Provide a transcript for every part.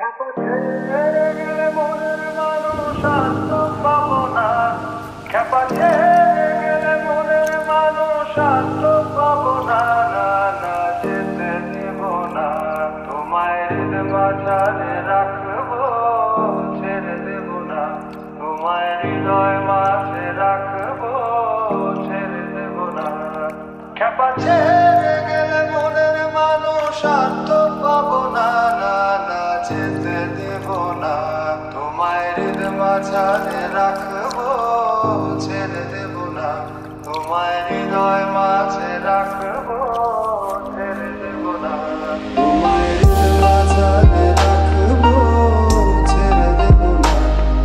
ছেড়ে গেলে মনের মানুষ আর তো পাবো না। খ্যাপা ছেড়ে গেলে মনের মানুষ আর তো পাবো না। না না, যেতে দেব না। তোমায় হৃদয় মাঝারে রাখবো, ছেড়ে দেব না। তোমায় হৃদয় মাঝে রাখবো, ছেড়ে দেব না। খ্যাপা ছেড়ে গেলে মনের মানুষ আর তো পাবো না। না না, যেতে দেব না। তোমায় হৃদয় মাঝারে রাখবো, ছেড়ে দেব না। তোমায় হৃদয় মাঝে রাখবো, ছেড়ে দেব না। তোমায় হৃদয় মাঝারে রাখবো, ছেড়ে দেব না।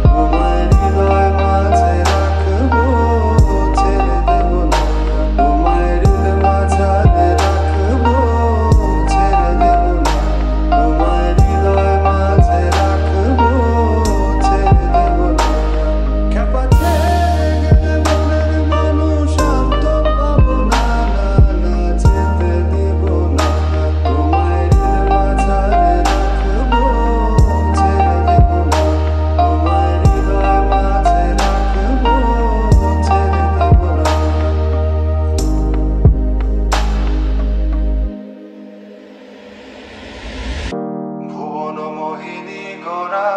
তোমায় হৃদয় মাঝে রাখবো, ছেড়ে দেব না। তোমায় হৃদয় মাঝারে রাখবো, ছেড়ে দেব না। তোমায় হৃদয় মাঝে রাখবো, ছেড়ে দেব না। খ্যাপা ছেড়ে গেলে মনের মানুষ আর তো পাবো না। না না, যেতে দেব না। তোমায় হৃদয় মাঝারে রাখবো, ছেড়ে দেব না। তোমায় হৃদয় মাঝে রাখবো, ছেড়ে দেব না। ভুবন মোহিনী গোরা